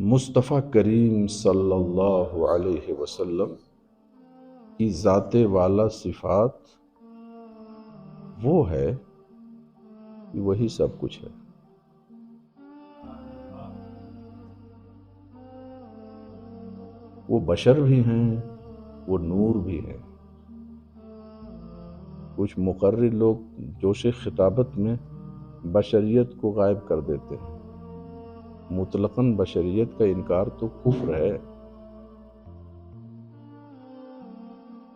مصطفیٰ کریم صلی اللہ علیہ وسلم کی ذات والا صفات وہ ہے کہ وہی سب کچھ ہے۔ وہ بشر بھی ہیں، وہ نور بھی ہیں۔ کچھ مقرر لوگ جوش خطابت میں بشریت کو غائب کر دیتے ہیں۔ مطلقاً بشریت کا انکار تو کفر ہے،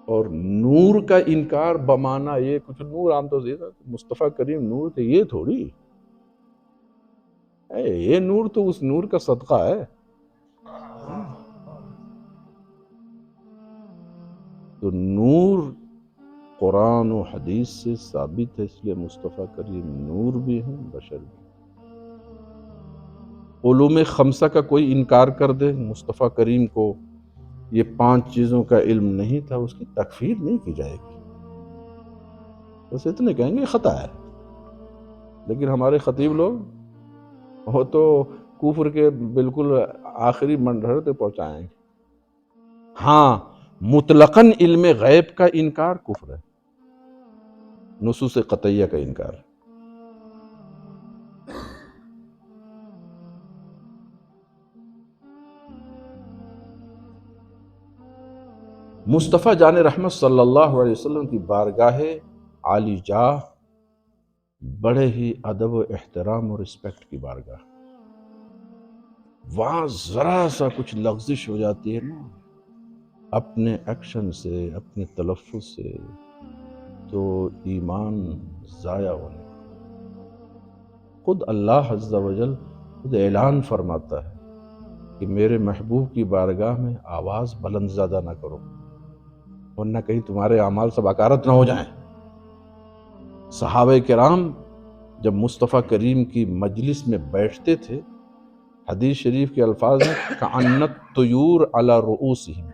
اور نور کا انکار بمانا یہ کچھ نور عام طور سے مصطفیٰ کریم نور تھے، یہ تھوڑی یہ نور تو اس نور کا صدقہ ہے۔ تو نور قرآن و حدیث سے ثابت ہے، اس لیے مصطفیٰ کریم نور بھی ہیں، بشر بھی ہیں۔ علوم خمسہ کا کوئی انکار کر دے مصطفیٰ کریم کو یہ 5 چیزوں کا علم نہیں تھا، اس کی تکفیر نہیں کی جائے گی، بس اتنے کہیں گے خطا ہے۔ لیکن ہمارے خطیب لوگ وہ تو کفر کے بالکل آخری منڈھر تک پہنچائیں گے۔ ہاں، مطلقاً علم غیب کا انکار کفر ہے، نصوص قطعیہ کا انکار۔ مصطفیٰ جان رحمت صلی اللہ علیہ وسلم کی بارگاہ عالی جاہ بڑے ہی ادب و احترام اور رسپیکٹ کی بارگاہ، وہاں ذرا سا کچھ لغزش ہو جاتی ہے نا اپنے ایکشن سے، اپنے تلفظ سے، تو ایمان ضائع ہونے۔ خود اللہ عز و جل خود اعلان فرماتا ہے کہ میرے محبوب کی بارگاہ میں آواز بلند زیادہ نہ کرو، ورنہ کہیں تمہارے اعمال سب اکارت نہ ہو جائیں۔ صحابہ کرام جب مصطفیٰ کریم کی مجلس میں بیٹھتے تھے، حدیث شریف کے الفاظ ہیں کأن الطیور علی رؤوسہم،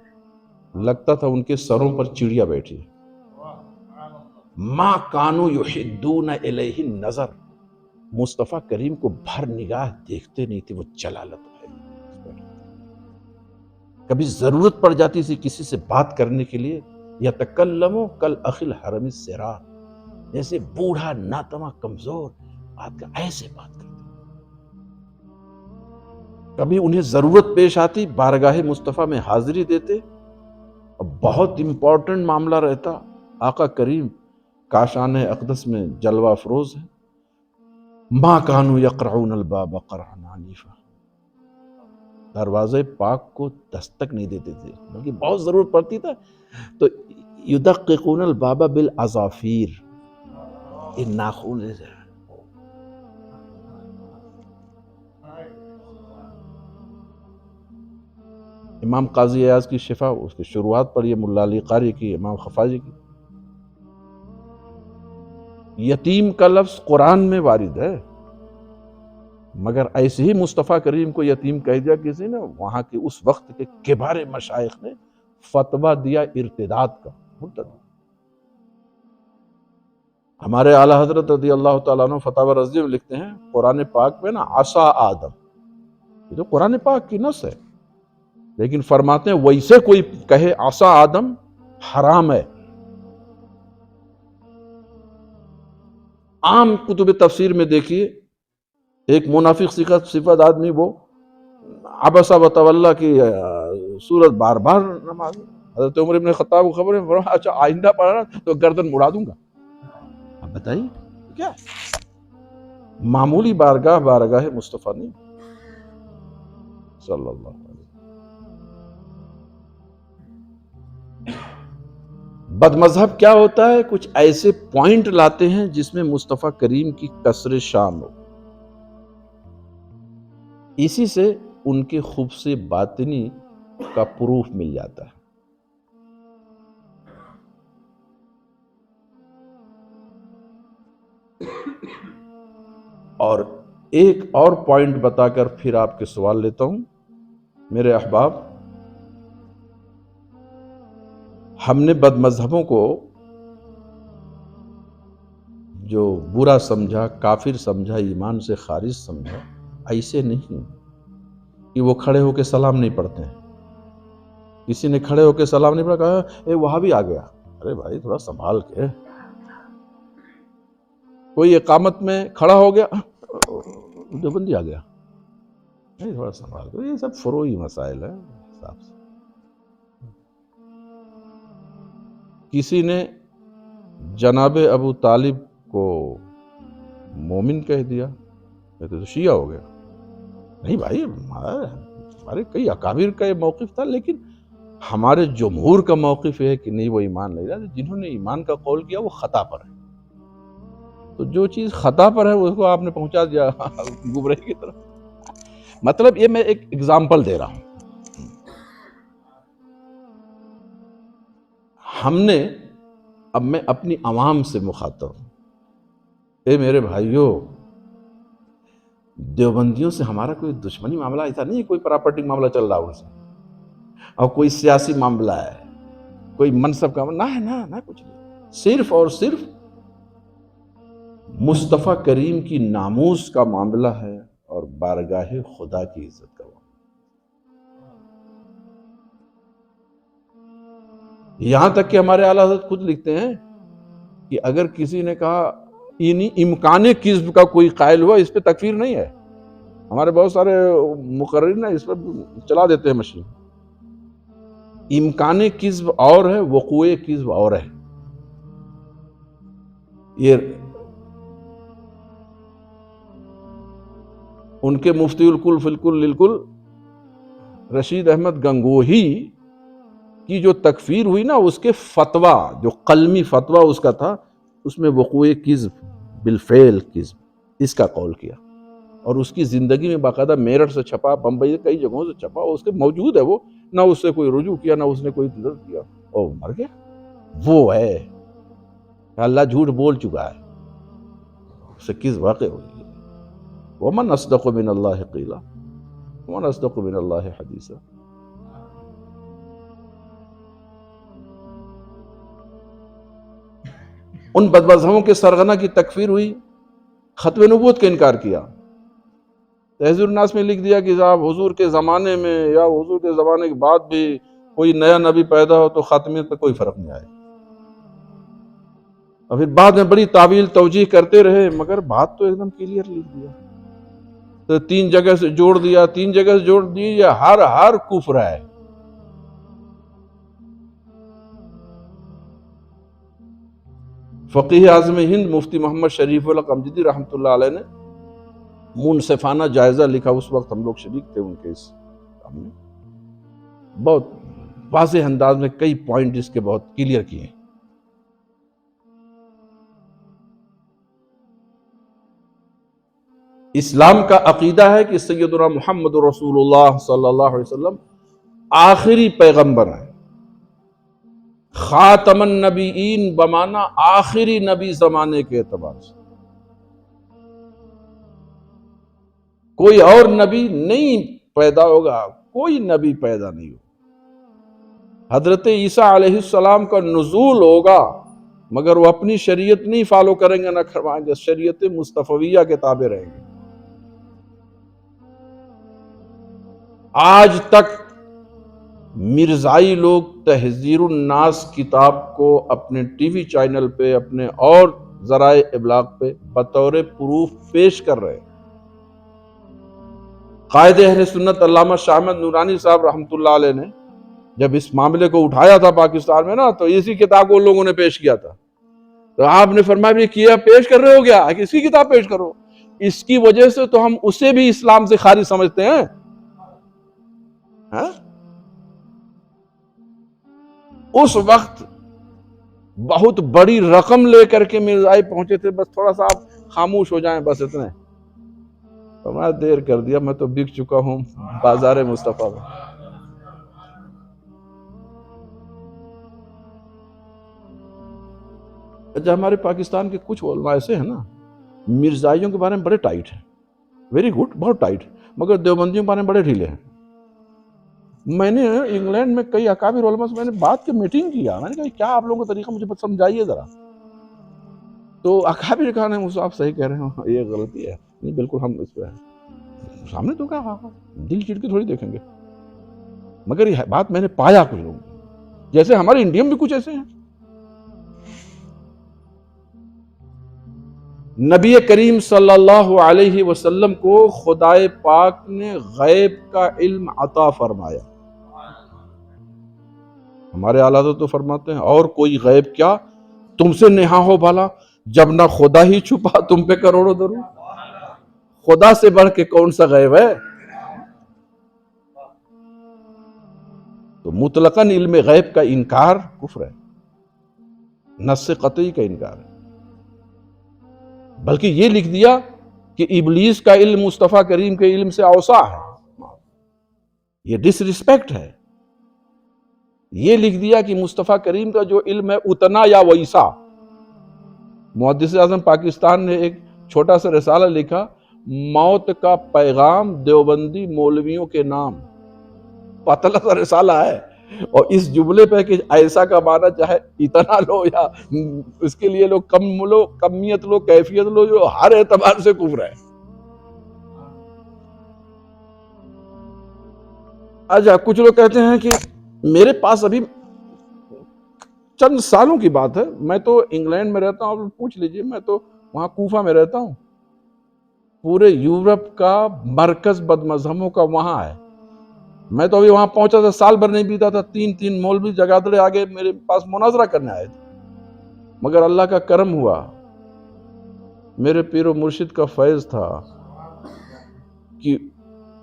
لگتا تھا ان کے سروں پر چڑیا بیٹھی ہے۔ ما کانوا یحدون الیہ النظر، مصطفیٰ کریم کو بھر نگاہ دیکھتے نہیں تھے، وہ جلالت ہے۔ کبھی ضرورت پڑ جاتی تھی کسی سے بات کرنے کے لیے، یتکلم کالاخ الحرم الصراع، جیسے بوڑھا ناتواں کمزور بات کا ایسے بات کرتے۔ کبھی انہیں ضرورت پیش آتی، بارگاہ مصطفیٰ میں حاضری دیتے، اور بہت امپورٹنٹ معاملہ رہتا، آقا کریم کاشان اقدس میں جلوہ افروز ہے، ما کانوا یقرعون الباب قرعا عنیفا، دروازے پاک کو دستک نہیں دیتے تھے، بلکہ بہت ضرورت پڑتی تھا تو یدققون الباب بالاظافیر، یہ ناخن سے۔ امام قاضی ایاز کی شفا، اس کی شروعات پر یہ ملا علی قاری کی، امام خفاجی کی، یتیم کا لفظ قرآن میں وارد ہے، مگر ایسے ہی مصطفیٰ کریم کو یتیم کہہ دیا کسی نے، وہاں کے اس وقت کے کبار مشائخ نے فتویٰ دیا ارتداد کا، مرتد۔ ہمارے اعلیٰ حضرت رضی اللہ تعالیٰ عنہ فتاوی رضیہ میں لکھتے ہیں قرآن پاک میں نا عصا آدم، یہ تو قرآن پاک کی نص ہے، لیکن فرماتے ہیں ویسے کوئی کہے عصا آدم حرام ہے۔ عام کتب تفسیر میں دیکھیے، ایک منافق صفت آدمی، وہ عبس و تولی کی صورت بار بار نماز، حضرت عمر ابن خطاب کو خبر ہے، اچھا آئندہ پڑھنا تو گردن مڑا دوں گا۔ اب بتائیے کیا معمولی بارگاہ مصطفیٰ نہیں صلی اللہ علیہ وسلم۔ بد مذہب کیا ہوتا ہے؟ کچھ ایسے پوائنٹ لاتے ہیں جس میں مصطفیٰ کریم کی کسر شان ہو، اسی سے ان کے خبث باطنی کا پروف مل جاتا ہے۔ اور ایک اور پوائنٹ بتا کر پھر آپ کے سوال لیتا ہوں میرے احباب، ہم نے بد مذہبوں کو جو برا سمجھا، کافر سمجھا، ایمان سے خارج سمجھا، ایسے نہیں، کہ وہ کھڑے ہو کے سلام نہیں پڑھتے ہیں. کسی نے کھڑے ہو کے سلام نہیں پڑھا، کہا اے وہاں بھی آ گیا. ارے بھائی تھوڑا سنبھال کے. کوئی اقامت میں کھڑا ہو گیا، دیوبندی آ گیا. نہیں، تھوڑا سنبھال کے. یہ سب فروعی مسائل ہیں حساب سے. کسی نے جناب ابو طالب کو مومن کہہ دیا تو شیعہ ہو گیا. نہیں بھائی، ہمارے کئی اکابر کا یہ موقف تھا، لیکن ہمارے جمہور کا موقف ہے کہ نہیں، وہ ایمان نہیں لاتے. جنہوں نے ایمان کا قول کیا وہ خطا پر ہے. تو جو چیز خطا پر ہے اس کو آپ نے پہنچا دیا گمراہی کی طرف. مطلب یہ میں ایک اگزامپل دے رہا ہوں. ہم نے، اب میں اپنی عوام سے مخاطب ہوں. اے میرے بھائیوں، دیوبندیوں سے ہمارا کوئی دشمنی معاملہ ایسا نہیں ہے کوئی پراپرٹی معاملہ چل رہا ہو ان سے، اور کوئی سیاسی معاملہ ہے، کوئی منصب کا نہ ہے، نہ کچھ نہیں. صرف اور صرف مصطفیٰ کریم کی ناموس کا معاملہ ہے اور بارگاہ خدا کی عزت کا معاملہ. یہاں تک کہ ہمارے اعلیٰ حضرت خود لکھتے ہیں کہ اگر کسی نے کہا امکان کذب کا کوئی قائل ہوا، اس پہ تکفیر نہیں ہے. ہمارے بہت سارے مقررین اس پر چلا دیتے ہیں مشین. امکان کذب اور ہے، وقوع کذب اور ہے. یہ ان کے مفتی الکل فی الکل للکل رشید احمد گنگوہی کی جو تکفیر ہوئی نا، اس کے فتویٰ، جو قلمی فتویٰ اس کا تھا، اس میں وقوع کذب، بالفعل کذب، اس کا قول کیا. اور اس کی زندگی میں باقاعدہ میرٹھ سے چھپا، بمبئی کئی جگہوں سے چھپا، اس کے موجود ہے. وہ نہ اس سے کوئی رجوع کیا، نہ اس نے کوئی درد کیا، اور مر گیا. وہ ہے اللہ جھوٹ بول چکا ہے، اس سے کذب واقع ہوئی ہے. ومن اصدق من اللہ قیلا ومن اصدق من اللہ حدیثا. ان بدمذہبوں کے سرغنہ کی تکفیر ہوئی، ختم نبوت کا انکار کیا. تہذیب الناس میں لکھ دیا کہ صاحب حضور کے زمانے میں یا حضور کے زمانے کے بعد بھی کوئی نیا نبی پیدا ہو تو خاتمیت پہ کوئی فرق نہیں آئے. اور پھر بعد میں بڑی تعویل توجیہ کرتے رہے، مگر بات تو ایک دم کلیئر لکھ دیا. تو 3 جگہ سے جوڑ دیا، 3 جگہ سے جوڑ دی، یہ ہر کفر ہے. فقیہ اعظم ہند مفتی محمد شریف الحق امجدی رحمۃ اللہ علیہ نے منصفانہ جائزہ لکھا. اس وقت ہم لوگ شریک تھے ان کے اس کام میں. بہت واضح انداز میں کئی پوائنٹ اس کے بہت کلیئر کیے ہیں. اسلام کا عقیدہ ہے کہ سیدنا محمد رسول اللہ صلی اللہ علیہ وسلم آخری پیغمبر ہیں. خاتم النبیین بمانا آخری نبی زمانے کے اعتبار سے. کوئی اور نبی نہیں پیدا ہوگا، کوئی نبی پیدا نہیں ہوگا. حضرت عیسیٰ علیہ السلام کا نزول ہوگا، مگر وہ اپنی شریعت نہیں فالو کریں گے، نہ کروائیں گے، شریعت مصطفیہ کے تابع رہیں گے. آج تک مرزائی لوگ تحذیر الناس کتاب کو اپنے ٹی وی چینل پہ، اپنے اور ذرائع ابلاغ پہ بطور پروف پیش کر رہے ہیں. قائد اہل سنت علامہ شاہ احمد نورانی صاحب رحمۃ اللہ علیہ نے جب اس معاملے کو اٹھایا تھا پاکستان میں نا، تو اسی کتاب کو لوگوں نے پیش کیا تھا. تو آپ نے فرمایا بھی کیا پیش کر رہے ہو کیا، اس کی کتاب پیش کرو. اس کی وجہ سے تو ہم اسے بھی اسلام سے خارج سمجھتے ہیں. اس وقت بہت بڑی رقم لے کر کے مرزائی پہنچے تھے، بس تھوڑا سا آپ خاموش ہو جائیں، بس اتنے. تو میں دیر کر دیا، میں تو بک چکا ہوں بازار مصطفیٰ میں. اچھا، ہمارے پاکستان کے کچھ علماء ایسے ہیں نا، مرزائیوں کے بارے میں بڑے ٹائٹ ہیں، ویری گڈ، بہت ٹائٹ، مگر دیوبندیوں کے بارے میں بڑے ڈھیلے ہیں. میں نے انگلینڈ میں کئی اکابر علماء سے میں نے بات کی، میٹنگ کیا. میں نے کہا کیا آپ لوگوں کا طریقہ مجھے سمجھائیے ذرا. تو اکابر کہا نہیں، آپ صحیح کہہ رہے ہیں، یہ غلطی ہے. نہیں بالکل ہم اس پہ ہیں. سامنے تو کہا دل چیڑ کے تھوڑی دیکھیں گے، مگر یہ بات میں نے پایا کچھ لوگ، جیسے ہمارے انڈیا میں بھی کچھ ایسے ہیں۔ نبی کریم صلی اللہ علیہ وسلم کو خدائے پاک نے غیب کا علم عطا فرمایا۔ ہمارے اعلیٰ حضرت تو فرماتے ہیں اور کوئی غیب کیا تم سے نہا ہو بھلا، جب نہ خدا ہی چھپا تم پہ کروڑوں درود۔ خدا سے بڑھ کے کون سا غیب ہے؟ تو مطلقاً علم غیب کا انکار کفر ہے، نص قطعی کا انکار ہے۔ بلکہ یہ لکھ دیا کہ ابلیس کا علم مصطفیٰ کریم کے علم سے اوسع ہے، یہ ڈس رسپیکٹ ہے۔ یہ لکھ دیا کہ مصطفیٰ کریم کا جو علم ہے اتنا یا ویسا۔ محدث اعظم پاکستان نے ایک چھوٹا سا رسالہ لکھا، موت کا پیغام دیوبندی مولویوں کے نام، پتلا سا رسالہ ہے، اور اس جملے پہ کہ ایسا کا معنی چاہے اتنا لو یا اس کے لیے لو کم لو، کمیت لو، کیفیت لو، جو ہر اعتبار سے کفر ہے۔ اچھا، کچھ لوگ کہتے ہیں کہ میرے پاس ابھی چند سالوں کی بات ہے، میں تو انگلینڈ میں رہتا ہوں، آپ پوچھ لیجئے، میں تو وہاں کوفہ میں رہتا ہوں، پورے یورپ کا مرکز بد مذہبوں کا وہاں ہے۔ میں تو ابھی وہاں پہنچا تھا، سال بھر نہیں بیتا تھا، تین مولوی جگادڑے آگے میرے پاس مناظرہ کرنے آئے تھے، مگر اللہ کا کرم ہوا، میرے پیر و مرشد کا فیض تھا کہ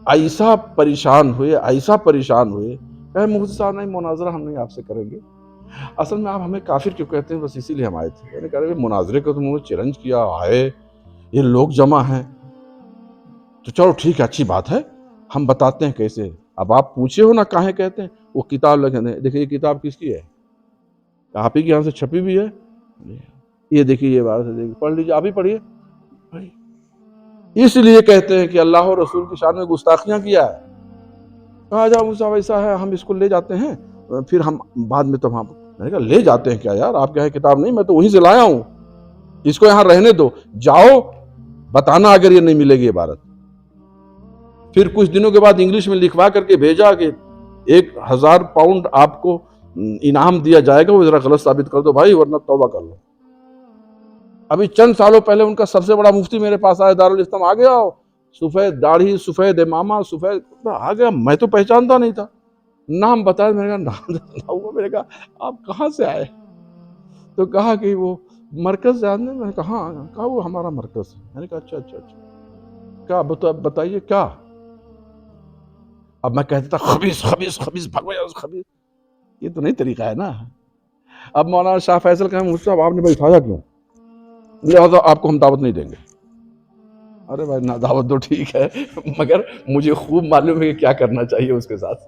ایسا پریشان ہوئے کہ مفتی صاحب نہیں، مناظرہ ہم نہیں آپ سے کریں گے۔ اصل میں آپ ہمیں کافر کیوں کہتے ہیں؟ بس اسی لیے ہم آئے تھے۔ میں نے کہا مناظرے کو تم نے چیلنج کیا، آئے، یہ لوگ جمع ہیں، تو چلو ٹھیک ہے، اچھی بات ہے، ہم بتاتے ہیں کیسے۔ اب آپ پوچھے ہو نا کہاں کہتے ہیں، وہ کتاب لگے ہیں، دیکھیں یہ کتاب کس کی ہے؟ آپ ہی کے یہاں سے چھپی بھی ہے، یہ دیکھیے، یہ بات ہے، پڑھ لیجیے، آپ ہی پڑھیے۔ اس لیے کہتے ہیں کہ اللہ اور رسول کی شان میں گستاخیاں کیا ہے۔ کہا جا مصعب ایسا ہے، ہم اس کو لے جاتے ہیں، پھر ہم بعد میں تو میں نے کہا لے جاتے ہیں کیا یار، آپ کے یہاں کتاب نہیں، میں تو وہیں سے لایا ہوں، اس کو یہاں رہنے دو، جاؤ بتانا اگر یہ نہیں ملے گی عبارت۔ پھر کچھ دنوں کے بعد انگلش میں لکھوا کر کے بھیجا کہ 1000 پاؤنڈ آپ کو انعام دیا جائے گا، وہ ذرا غلط ثابت کر دو بھائی، ورنہ توبہ کر لو۔ ابھی چند سالوں پہلے ان کا سب سے بڑا مفتی میرے پاس آیا، دارالاسلام آ گیا، سفید داڑھی، سفید امامہ، سفید آ گیا، میں تو پہچانتا نہیں تھا، نام بتایا، میں نے کہا نام ہوا، میں نے کہا آپ کہاں سے آئے؟ تو کہا کہ وہ مرکز جاننے، میں نے کہا ہاں، کہا وہ ہمارا مرکز ہے۔ میں نے کہا اچھا، کیا بتائیے کیا؟ اب میں کہتا تھا خبیث خبیث، یہ تو نہیں طریقہ ہے نا۔ اب مولانا شاہ فیصل کہا مجھ سے آپ نے بیٹھایا کیوں؟ لہذا آپ کو ہم دعوت نہیں دیں گے۔ ارے بھائی نہ دعوت دو ٹھیک ہے، مگر مجھے خوب معلوم ہے کہ کیا کرنا چاہیے اس کے ساتھ۔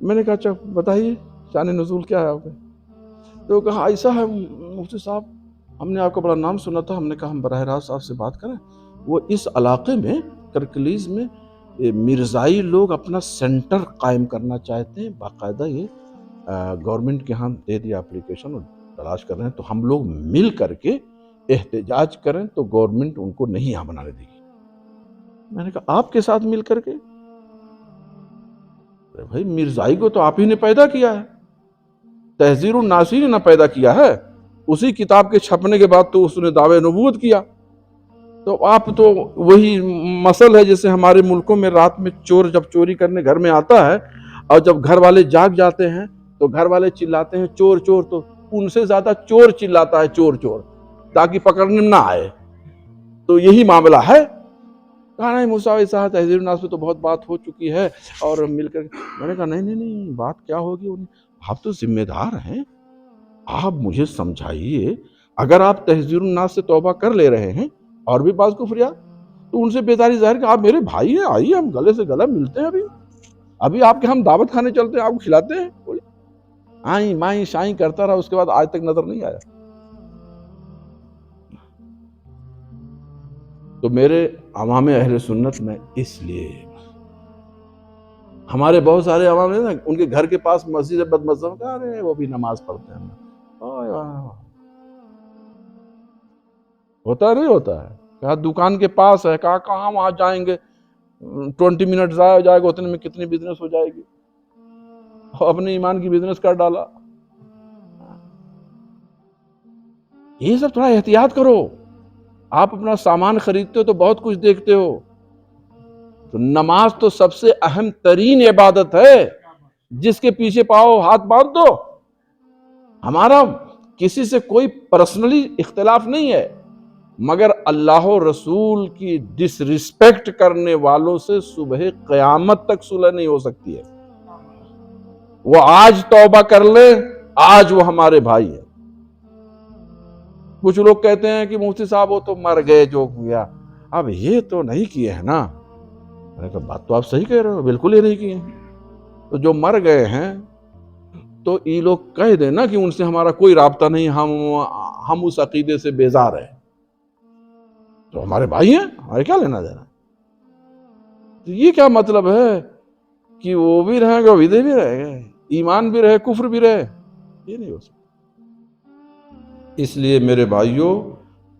میں نے کہا اچھا بتائیے شان نزول کیا ہے آپ کے؟ تو کہا ایسا ہے مفتی صاحب، ہم نے آپ کا بڑا نام سنا تھا، ہم نے کہا ہم براہ راست آپ سے بات کریں۔ وہ اس علاقے میں کرکلیز میں مرزائی لوگ اپنا سینٹر قائم کرنا چاہتے ہیں، باقاعدہ یہ گورنمنٹ کے ہاں دے دیا اپلیکیشن اور تلاش کر رہے ہیں، تو ہم لوگ مل کر کے احتجاج کریں تو گورنمنٹ ان کو نہیں یہاں بنانے دے گی۔ میں نے کہا آپ کے ساتھ مل کر کے؟ بھائی مرزائی کو تو آپ ہی نے پیدا کیا ہے، تحذیر الناصری نے پیدا کیا ہے، اسی کتاب کے چھپنے کے بعد تو اس نے دعوے نبوت کیا، تو آپ تو وہی مسئل ہے جیسے ہمارے ملکوں میں رات میں چور جب چوری کرنے گھر میں آتا ہے اور جب گھر والے جاگ جاتے ہیں تو گھر والے چلاتے ہیں چور چور، تو ان سے زیادہ چور چلاتا ہے چور چور تاکہ پکڑنے نہ آئے، تو یہی معاملہ ہے۔ کہا نہیں مساوی صاحب تحذیر الناس پہ تو بہت بات ہو چکی ہے اور مل کر، میں نے کہا نہیں بات کیا ہوگی، آپ تو ذمہ دار ہیں، آپ مجھے سمجھائیے، اگر آپ تحذیر الناس سے توبہ کر لے رہے ہیں اور بھی بعض کفریات، تو ان سے بیداری ظاہر کہ آپ میرے بھائی ہیں، آئیے ہم گلے سے گلا ملتے ہیں، ابھی آپ کے ہم دعوت کھانے چلتے ہیں، آپ کو کھلاتے ہیں۔ آئیں مائیں شائیں کرتا رہا، اس کے بعد آج تک نظر نہیں آیا۔ تو میرے عوام اہل سنت میں اس لیے ہمارے بہت سارے عوام ہیں نا، ان کے گھر کے پاس مسجد بد مذہب کا، ارے وہ بھی نماز پڑھتے ہیں، ہوتا نہیں ہوتا ہے۔ کہا دکان کے پاس ہے، کہا کہاں وہاں جائیں گے، 20 منٹ ضائع ہو جائے گا، اتنے میں کتنی بزنس ہو جائے گی، اپنے ایمان کی بزنس کر ڈالا۔ یہ سب تھوڑا احتیاط کرو۔ آپ اپنا سامان خریدتے ہو تو بہت کچھ دیکھتے ہو، تو نماز تو سب سے اہم ترین عبادت ہے، جس کے پیچھے پاؤ ہاتھ باندھ دو۔ ہمارا کسی سے کوئی پرسنلی اختلاف نہیں ہے، مگر اللہ و رسول کی ڈس ریسپیکٹ کرنے والوں سے صبح قیامت تک صلح نہیں ہو سکتی ہے۔ وہ آج توبہ کر لے، آج وہ ہمارے بھائی ہیں۔ کچھ لوگ کہتے ہیں کہ مفتی صاحب وہ تو مر گئے جو کیا، اب یہ تو نہیں کیے ہیں نا۔ میں نے کہا بات تو آپ صحیح کہہ رہے ہو، بالکل یہ نہیں کیے ہیں۔ تو جو مر گئے ہیں تو یہ لوگ کہہ دیں نا کہ ان سے ہمارا کوئی رابطہ نہیں، ہم اس عقیدے سے بیزار ہیں، تو ہمارے بھائی ہیں، ہمارے کیا لینا دینا۔ تو یہ کیا مطلب ہے کہ وہ بھی رہیں گے ویدے بھی رہیں گے، ایمان بھی رہے کفر بھی رہے؟ یہ نہیں ہو سکتا۔ اس لیے میرے بھائیوں،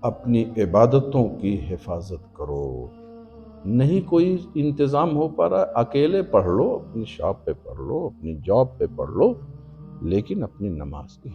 اپنی عبادتوں کی حفاظت کرو۔ نہیں کوئی انتظام ہو پا رہا، اکیلے پڑھ لو، اپنی شاپ پہ پڑھ لو، اپنی جاب پہ پڑھ لو، لیکن اپنی نماز کی